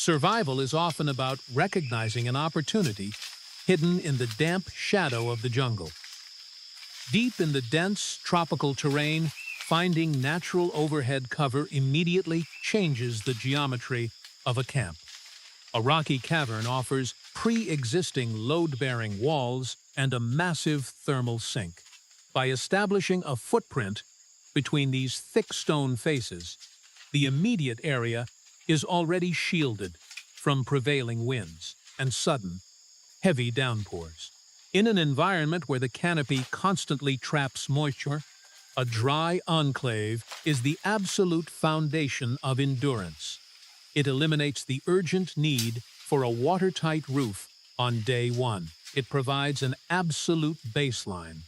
Survival is often about recognizing an opportunity hidden in the damp shadow of the jungle. Deep in the dense, tropical terrain, finding natural overhead cover immediately changes the geometry of a camp. A rocky cavern offers pre-existing load-bearing walls and a massive thermal sink. By establishing a footprint between these thick stone faces, the immediate area is already shielded from prevailing winds and sudden, heavy downpours. In an environment where the canopy constantly traps moisture, a dry enclave is the absolute foundation of endurance. It eliminates the urgent need for a watertight roof on day one. It provides an absolute baseline.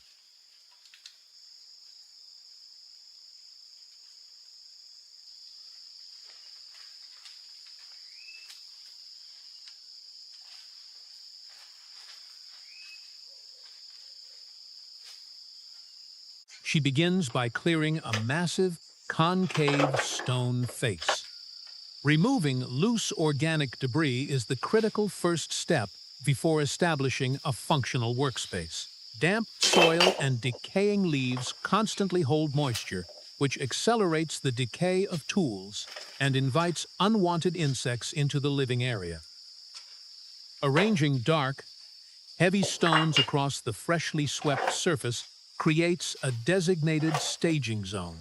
She begins by clearing a massive, concave stone face. Removing loose organic debris is the critical first step before establishing a functional workspace. Damp soil and decaying leaves constantly hold moisture, which accelerates the decay of tools and invites unwanted insects into the living area. Arranging dark, heavy stones across the freshly swept surface creates a designated staging zone.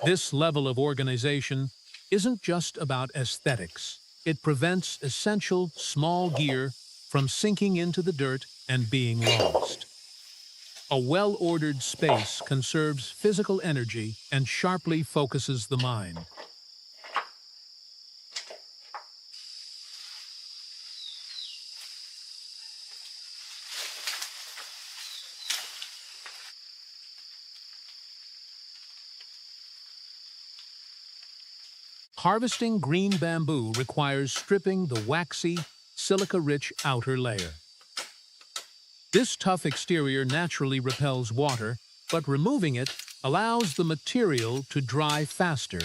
This level of organization isn't just about aesthetics. It prevents essential small gear from sinking into the dirt and being lost. A well-ordered space conserves physical energy and sharply focuses the mind. Harvesting green bamboo requires stripping the waxy, silica-rich outer layer. This tough exterior naturally repels water, but removing it allows the material to dry faster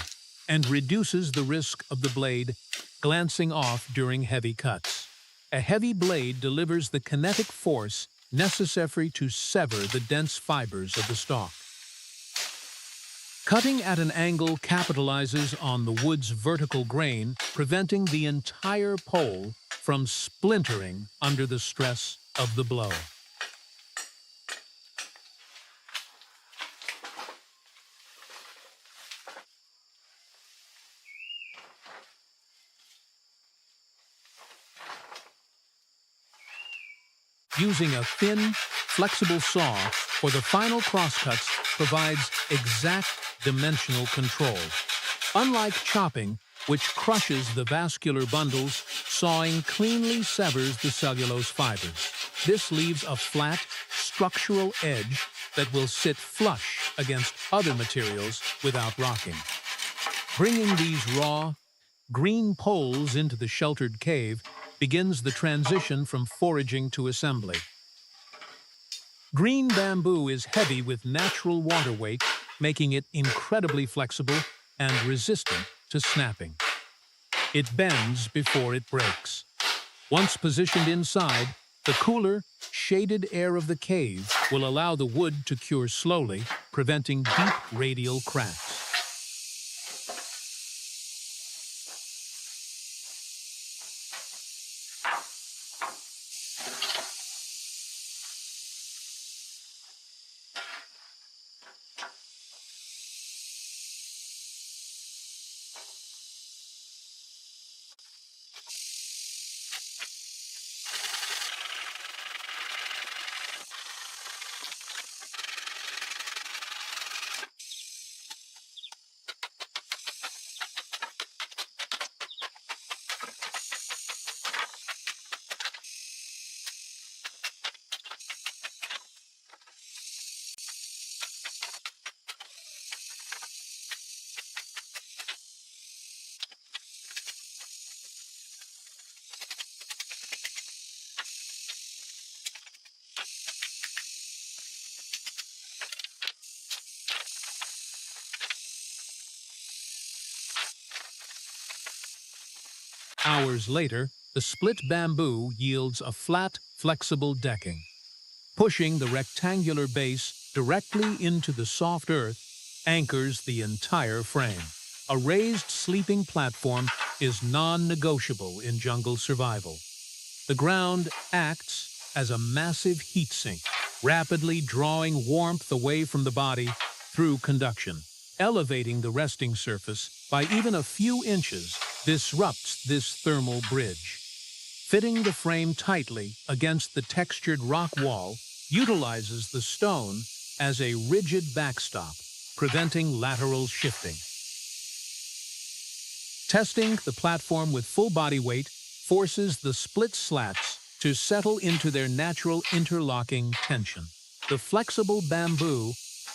and reduces the risk of the blade glancing off during heavy cuts. A heavy blade delivers the kinetic force necessary to sever the dense fibers of the stalk. Cutting at an angle capitalizes on the wood's vertical grain, preventing the entire pole from splintering under the stress of the blow. Using a thin, flexible saw for the final crosscuts provides exact dimensional control. Unlike chopping, which crushes the vascular bundles, sawing cleanly severs the cellulose fibers. This leaves a flat, structural edge that will sit flush against other materials without rocking. Bringing these raw, green poles into the sheltered cave begins the transition from foraging to assembly. Green bamboo is heavy with natural water weight, making it incredibly flexible and resistant to snapping. It bends before it breaks. Once positioned inside, the cooler, shaded air of the cave will allow the wood to cure slowly, preventing deep radial cracks. Hours later, the split bamboo yields a flat, flexible decking. Pushing the rectangular base directly into the soft earth anchors the entire frame. A raised sleeping platform is non-negotiable in jungle survival. The ground acts as a massive heat sink, rapidly drawing warmth away from the body through conduction. Elevating the resting surface by even a few inches disrupts this thermal bridge. Fitting the frame tightly against the textured rock wall utilizes the stone as a rigid backstop, preventing lateral shifting. Testing the platform with full body weight forces the split slats to settle into their natural interlocking tension. The flexible bamboo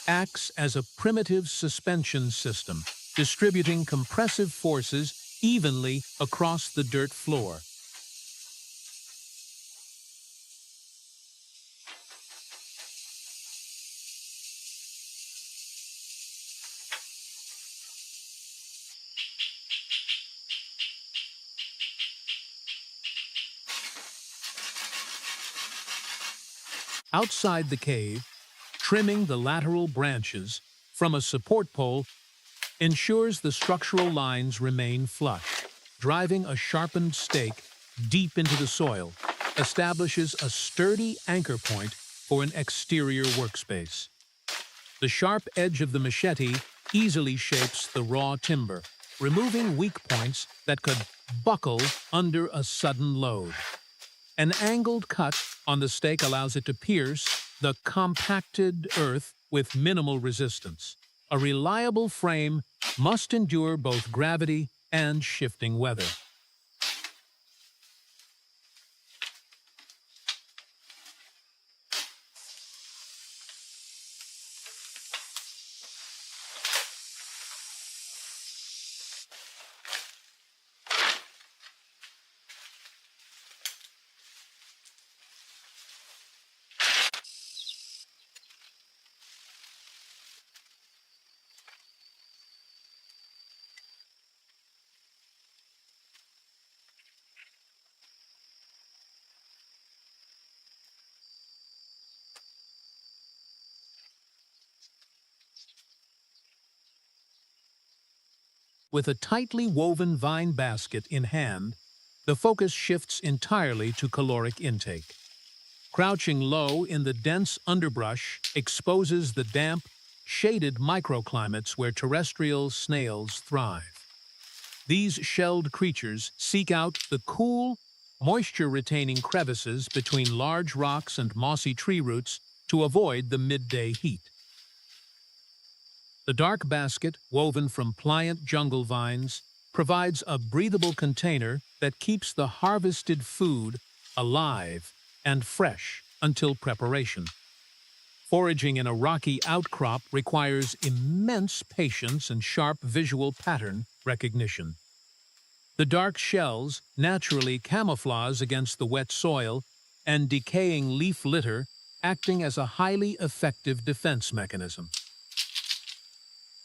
acts as a primitive suspension system, distributing compressive forces evenly across the dirt floor. Outside the cave, trimming the lateral branches from a support pole ensures the structural lines remain flush. Driving a sharpened stake deep into the soil establishes a sturdy anchor point for an exterior workspace. The sharp edge of the machete easily shapes the raw timber, removing weak points that could buckle under a sudden load. An angled cut on the stake allows it to pierce the compacted earth with minimal resistance. A reliable frame must endure both gravity and shifting weather. With a tightly woven vine basket in hand, the focus shifts entirely to caloric intake. Crouching low in the dense underbrush exposes the damp, shaded microclimates where terrestrial snails thrive. These shelled creatures seek out the cool, moisture-retaining crevices between large rocks and mossy tree roots to avoid the midday heat. The dark basket, woven from pliant jungle vines, provides a breathable container that keeps the harvested food alive and fresh until preparation. Foraging in a rocky outcrop requires immense patience and sharp visual pattern recognition. The dark shells naturally camouflage against the wet soil and decaying leaf litter, acting as a highly effective defense mechanism.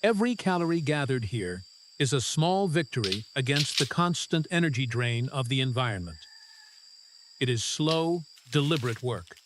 Every calorie gathered here is a small victory against the constant energy drain of the environment. It is slow, deliberate work.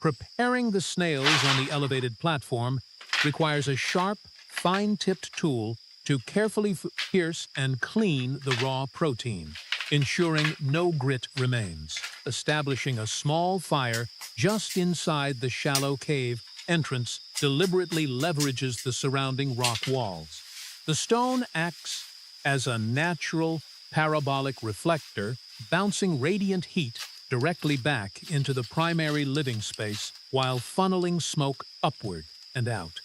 Preparing the snails on the elevated platform requires a sharp, fine-tipped tool to carefully pierce and clean the raw protein, ensuring no grit remains. Establishing a small fire just inside the shallow cave entrance deliberately leverages the surrounding rock walls. The stone acts as a natural, parabolic reflector, bouncing radiant heat directly back into the primary living space while funneling smoke upward and out.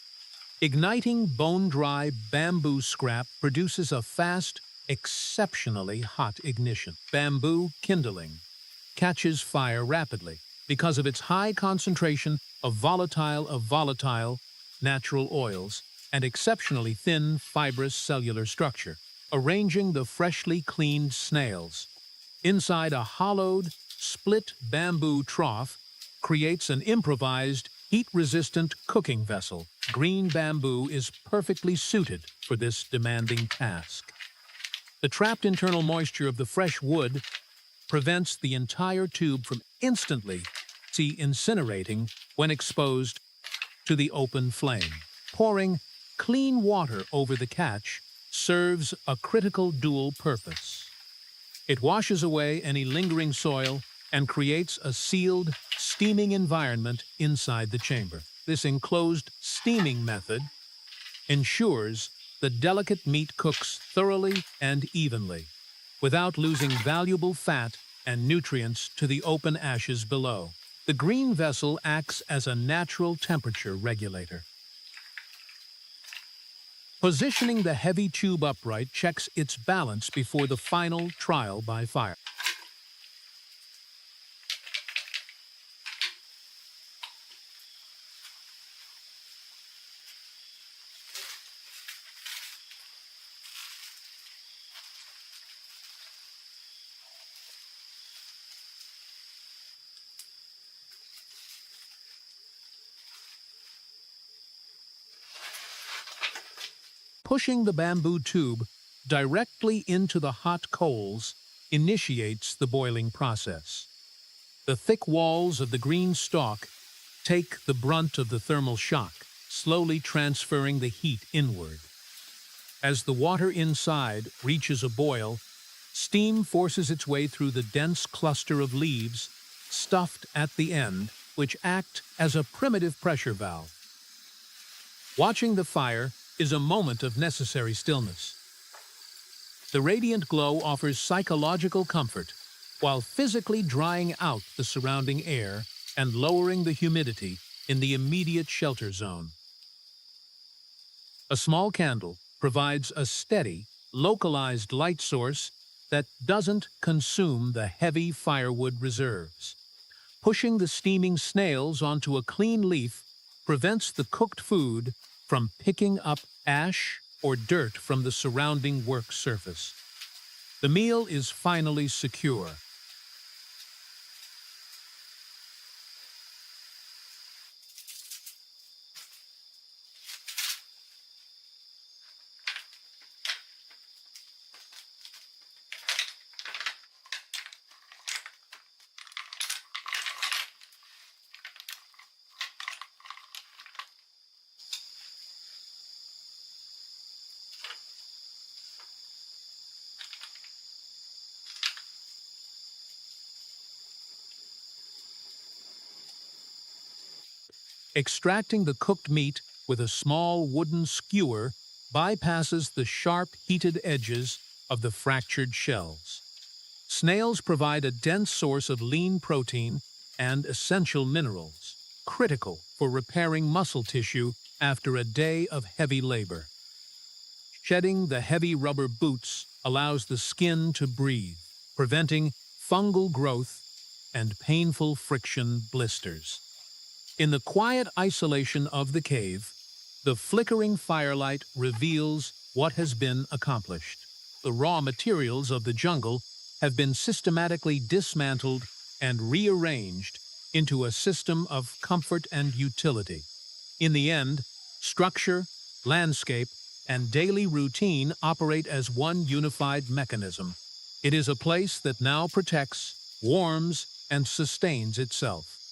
Igniting bone-dry bamboo scrap produces a fast, exceptionally hot ignition. Bamboo kindling catches fire rapidly because of its high concentration of volatile natural oils, and exceptionally thin, fibrous cellular structure. Arranging the freshly cleaned snails inside a hollowed, split bamboo trough creates an improvised, heat-resistant cooking vessel. Green bamboo is perfectly suited for this demanding task. The trapped internal moisture of the fresh wood prevents the entire tube from instantly incinerating when exposed to the open flame. Pouring clean water over the catch serves a critical dual purpose. It washes away any lingering soil and creates a sealed, steaming environment inside the chamber. This enclosed steaming method ensures the delicate meat cooks thoroughly and evenly, without losing valuable fat and nutrients to the open ashes below. The green vessel acts as a natural temperature regulator. Positioning the heavy tube upright checks its balance before the final trial by fire. Pushing the bamboo tube directly into the hot coals initiates the boiling process. The thick walls of the green stalk take the brunt of the thermal shock, slowly transferring the heat inward. As the water inside reaches a boil, steam forces its way through the dense cluster of leaves stuffed at the end, which act as a primitive pressure valve. Watching the fire is a moment of necessary stillness. The radiant glow offers psychological comfort, while physically drying out the surrounding air and lowering the humidity in the immediate shelter zone. A small candle provides a steady, localized light source that doesn't consume the heavy firewood reserves. Pushing the steaming snails onto a clean leaf prevents the cooked food from picking up ash or dirt from the surrounding work surface. The meal is finally secure. Extracting the cooked meat with a small wooden skewer bypasses the sharp, heated edges of the fractured shells. Snails provide a dense source of lean protein and essential minerals, critical for repairing muscle tissue after a day of heavy labor. Shedding the heavy rubber boots allows the skin to breathe, preventing fungal growth and painful friction blisters. In the quiet isolation of the cave, the flickering firelight reveals what has been accomplished. The raw materials of the jungle have been systematically dismantled and rearranged into a system of comfort and utility. In the end, structure, landscape, and daily routine operate as one unified mechanism. It is a place that now protects, warms, and sustains itself.